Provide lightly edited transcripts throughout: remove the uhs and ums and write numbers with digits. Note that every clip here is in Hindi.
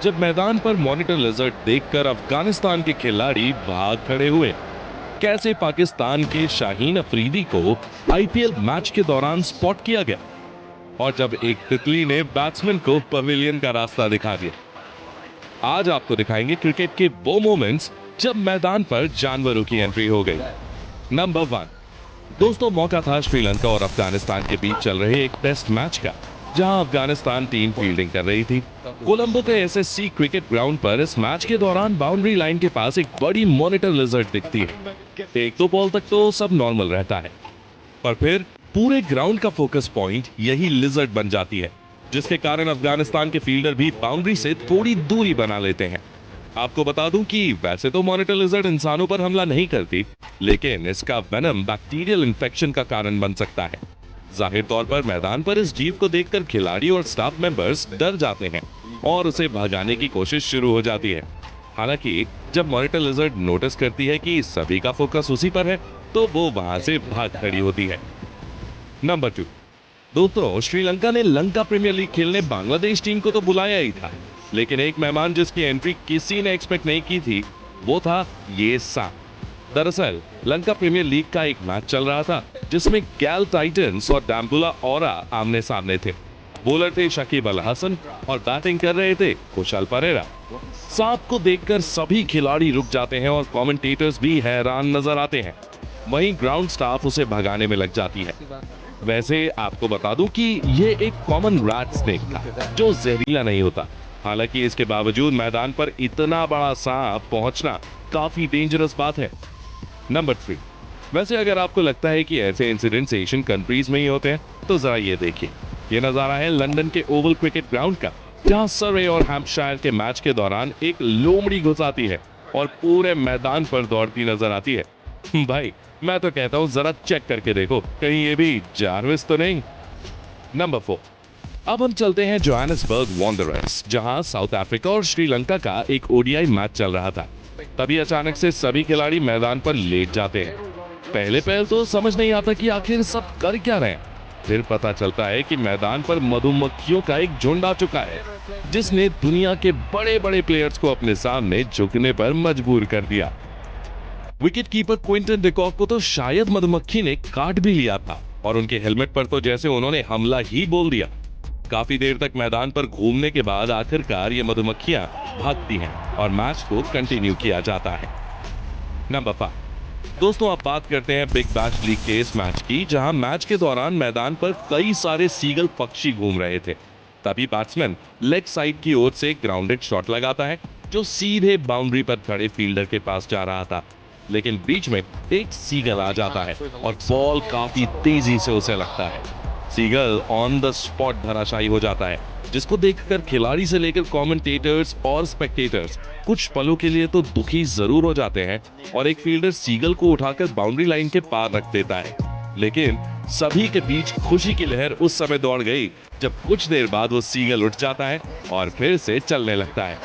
जब मैदान पर मॉनिटर लिजर्ड देखकर अफगानिस्तान के खिलाड़ी भाग खड़े हुए। कैसे पाकिस्तान के शाहीन अफरीदी को आईपीएल मैच के दौरान स्पॉट किया गया और जब एक तितली ने बैट्समैन को पवेलियन का रास्ता दिखा दिया। आज आपको दिखाएंगे क्रिकेट के वो मोमेंट्स जब मैदान पर जानवरों की एंट्री हो गई। नंबर 1, दोस्तों मौका था श्रीलंका और अफगानिस्तान के बीच चल रहे एक टेस्ट मैच का, जहां अफगानिस्तान टीम फील्डिंग कर रही थी। कोलंबो के एसएससी क्रिकेट ग्राउंड पर इस मैच के दौरान बाउंड्री लाइन के पास एक बड़ी मॉनिटर लिजर्ड दिखती है। एक दो बॉल तक तो सब नॉर्मल रहता है, पर फिर पूरे ग्राउंड का फोकस पॉइंट यही लिजर्ड बन जाती है, जिसके कारण अफगानिस्तान के फील्डर भी बाउंड्री से थोड़ी दूरी बना लेते हैं। आपको बता दूं कि वैसे तो मॉनिटर लिजर्ड इंसानों पर हमला नहीं करती, लेकिन इसका वेनम बैक्टीरियल इन्फेक्शन का कारण बन सकता है। जाहिर तौर पर मैदान पर इस जीव को देखकर खिलाड़ी और स्टाफ मेंबर्स डर जाते हैं और उसे भगाने की कोशिश शुरू हो जाती है। हालांकि जब मॉनिटर लिजर्ड नोटिस करती है कि सभी का फोकस उसी पर है, तो वो वहां से भाग खड़ी होती है। नंबर 2, दोस्तों श्रीलंका ने लंका प्रीमियर लीग खेलने बांग्लादेश टीम को तो बुलाया ही था, लेकिन एक मेहमान जिसकी एंट्री किसी ने एक्सपेक्ट नहीं की थी, वो था ये सांप। दरअसल लंका प्रीमियर लीग का एक मैच चल रहा था, जिसमें गैल टाइटंस और डाम्बुला ओरा आमने सामने थे। बॉलर थे शकीब अल हसन और बैटिंग कर रहे थे कुशाल परेरा। सांप को देखकर सभी खिलाड़ी रुक जाते हैं और कमेंटेटर्स भी हैरान नजर आते हैं। वहीं ग्राउंड स्टाफ उसे भगाने में लग जाती है। वैसे आपको बता दूं कि ये एक कॉमन रैट स्नेक था, जो जहरीला नहीं होता। हालांकि इसके बावजूद मैदान पर इतना बड़ा सांप पहुंचना काफी डेंजरस बात है। नंबर 3, वैसे अगर आपको लगता है कि ऐसे इंसिडेंट्स एशियन कंट्रीज में ही होते हैं, तो जरा ये देखिए। ये नजारा है लंदन के ओवल क्रिकेट ग्राउंड का, जहां सरे और हैम्पशायर के मैच के दौरान एक लोमड़ी घुस आती है और पूरे मैदान पर दौड़ती नजर आती है। भाई मैं तो कहता हूं जरा चेक करके देखो, कहीं ये भी जारविस तो नहीं। नंबर 4, अब हम चलते हैं जोहानिसबर्ग वांडरर्स, जहां साउथ अफ्रीका और श्रीलंका का एक ओडीआई मैच चल रहा था। तभी अचानक से सभी खिलाड़ी मैदान पर लेट जाते हैं। पहले तो समझ नहीं आता कि आखिर सब कर क्या रहे हैं। फिर पता चलता है कि मैदान पर मधुमक्खियों का एक झुंड आ चुका है, जिसने दुनिया के बड़े बड़े प्लेयर्स को अपने सामने झुकने पर मजबूर कर दिया। विकेट कीपर क्विंटन डिकॉक को तो शायद मधुमक्खी ने काट भी लिया था, और उनके हेलमेट पर तो जैसे उन्होंने हमला ही बोल दिया। काफी देर तक मैदान पर घूमने के बाद आखिरकार ये मधुमक्खियां भागती हैं और मैच को कंटिन्यू किया जाता है। नंबर 5, दोस्तों अब बात करते हैं बिग बैश लीग के इस मैच की, जहां मैच के दौरान मैदान पर कई सारे सीगल पक्षी घूम रहे थे। तभी बैट्समैन लेग साइड की ओर से ग्राउंडेड शॉट लगाता है, जो सीधे बाउंड्री पर खड़े फील्डर के पास जा रहा था। लेकिन बीच में एक सीगल आ जाता है और बॉल काफी तेजी से उसे लगता है। सीगल ऑन द स्पॉट धराशायी हो जाता है, जिसको देखकर खिलाड़ी से लेकर कमेंटेटर्स और स्पेक्टेटर्स कुछ पलों के लिए तो दुखी जरूर हो जाते हैं, और एक फील्डर सीगल को उठाकर बाउंड्री लाइन के पार रख देता है। लेकिन सभी के बीच खुशी की लहर उस समय दौड़ गई जब कुछ देर बाद वो सीगल उठ जाता है और फिर से चलने लगता है।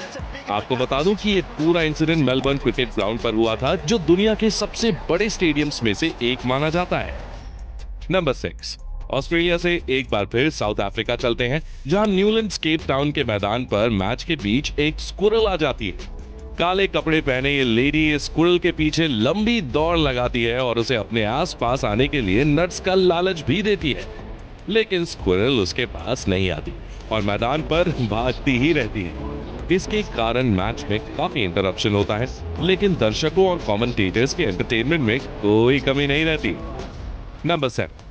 आपको बता दूं कि ये पूरा इंसिडेंट मेलबर्न क्रिकेट ग्राउंड पर हुआ था, जो दुनिया के सबसे बड़े स्टेडियम्स में से एक माना जाता है। नंबर 6, ऑस्ट्रेलिया से एक बार फिर साउथ अफ्रीका चलते हैं, जहां न्यूलैंड्स केप टाउन के मैदान पर मैच के बीच एक स्क्विरल आ जाती है। काले कपड़े पहने ये लेडी स्क्विरल के पीछे लंबी दौड़ लगाती है और उसे अपने आसपास आने के लिए नट्स का लालच भी देती है। लेकिन स्क्विरल उसके पास नहीं आती और मैदान पर भागती ही रहती है। इसके कारण मैच में काफी इंटरप्शन होता है, लेकिन दर्शकों और कमेंटेटर्स के एंटरटेनमेंट में कोई कमी नहीं रहती। नंबर 7,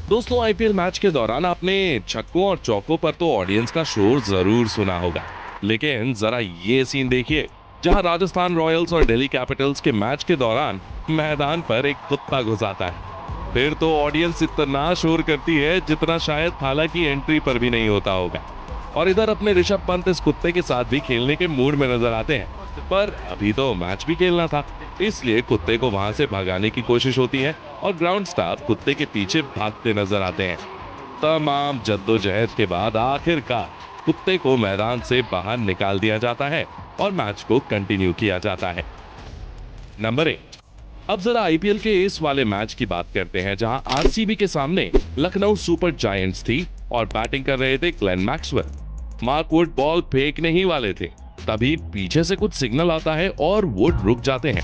दोस्तों आईपीएल मैच के दौरान आपने छक्कों और चौकों पर तो ऑडियंस का शोर जरूर सुना होगा, लेकिन जरा ये सीन देखिए, जहां राजस्थान रॉयल्स और दिल्ली कैपिटल्स के मैच के दौरान मैदान पर एक कुत्ता घुस आता है। फिर तो ऑडियंस इतना शोर करती है जितना शायद हालांकि एंट्री पर भी नहीं होता होगा। और इधर अपने ऋषभ पंत इस कुत्ते के साथ भी खेलने के मूड में नजर आते हैं, पर अभी तो मैच भी खेलना था, इसलिए कुत्ते को वहां से भगाने की कोशिश होती है और ग्राउंड स्टाफ कुत्ते के पीछे भागते नजर आते हैं। तमाम जद्दोजहद के बाद आखिरकार कुत्ते को मैदान से बाहर निकाल दिया जाता है और मैच को कंटिन्यू किया जाता है। नंबर 8, अब जरा आईपीएल के इस वाले मैच की बात करते हैं, जहां आरसीबी के सामने लखनऊ सुपर जायंट्स थी और बैटिंग कर रहे थे Glenn Maxwell. Mark Wood ball फेंकने ही वाले थे, तभी पीछे से कुछ सिग्नल आता है और वो रुक जाते हैं।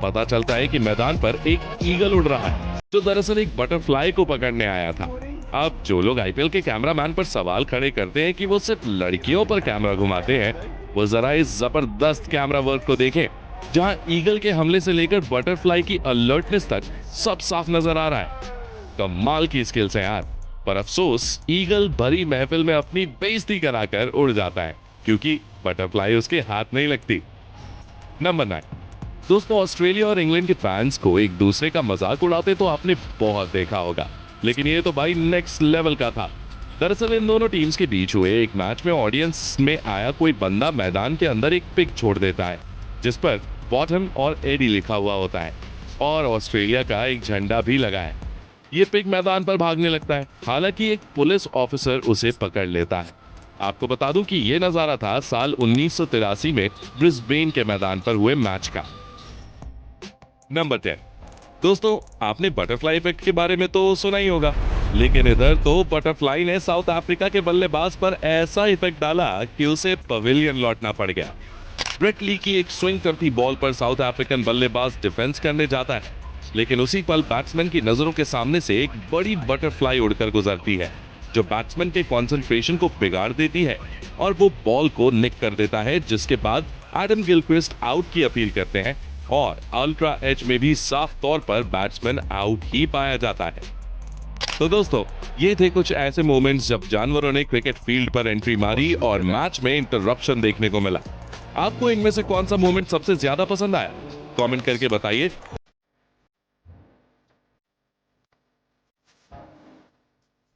पता चलता है कि मैदान पर एक ईगल उड़ रहा है जो दरअसल एक बटरफ्लाई को पकड़ने आया था। अब जो लोग आईपीएल के कैमरामैन पर सवाल खड़े करते हैं कि वो सिर्फ लड़कियों पर कैमरा घुमाते हैं, वो जरा इस जबरदस्त कैमरा वर्क को देखें, जहां ईगल के हमले से लेकर बटरफ्लाई की अलर्टनेस तक सब साफ नजर आ रहा है। कमाल की स्किल्स है यार। पर अफसोस ईगल भरी महफिल में अपनी बेइज्जती कराकर उड़ जाता है क्योंकि बटरफ्लाई उसके हाथ नहीं लगती। नंबर 9। दोस्तों, ऑस्ट्रेलिया और इंग्लैंड के फैंस को एक दूसरे का मजाक उड़ाते तो आपने बहुत देखा होगा, लेकिन ये तो भाई नेक्स्ट लेवल का था। दरअसल इन दोनों टीम्स के बीच हुए एक मैच में ऑडियंस में आया कोई बंदा मैदान के अंदर एक पिक छोड़ देता है जिस पर बॉटम और एडी लिखा हुआ होता है और ऑस्ट्रेलिया का एक झंडा भी लगा है। ये पिग मैदान पर भागने लगता है, हालांकि एक पुलिस ऑफिसर उसे पकड़ लेता है। आपको बता दूं कि यह नजारा था साल 1983 में ब्रिस्बेन के मैदान पर हुए मैच का। नंबर 10। दोस्तों, आपने बटरफ्लाई इफेक्ट के बारे में तो सुना ही होगा, लेकिन इधर तो बटरफ्लाई ने साउथ अफ्रीका के बल्लेबाज पर ऐसा इफेक्ट डाला कि उसे पवेलियन लौटना पड़ गया। ब्रेट ली की एक स्विंग करती बॉल पर साउथ अफ्रीकन बल्लेबाज डिफेंस करने जाता है, लेकिन उसी पल बैट्समैन की नजरों के सामने से एक बड़ी बटरफ्लाई उड़कर गुजरती है जो बैट्समैन के कंसंट्रेशन को बिगाड़ देती है और वो बॉल को निक कर देता है, जिसके बाद एडम गिलक्रिस्ट आउट की अपील करते हैं और अल्ट्रा एज में भी साफ तौर पर बैट्समैन आउट ही पाया जाता है। तो दोस्तों, ये थे कुछ ऐसे मोमेंट्स जब जानवरों ने क्रिकेट फील्ड पर एंट्री मारी और मैच में इंटरप्शन देखने को मिला। आपको इनमें से कौन सा मोमेंट सबसे ज्यादा पसंद आया? कमेंट करके बताइए।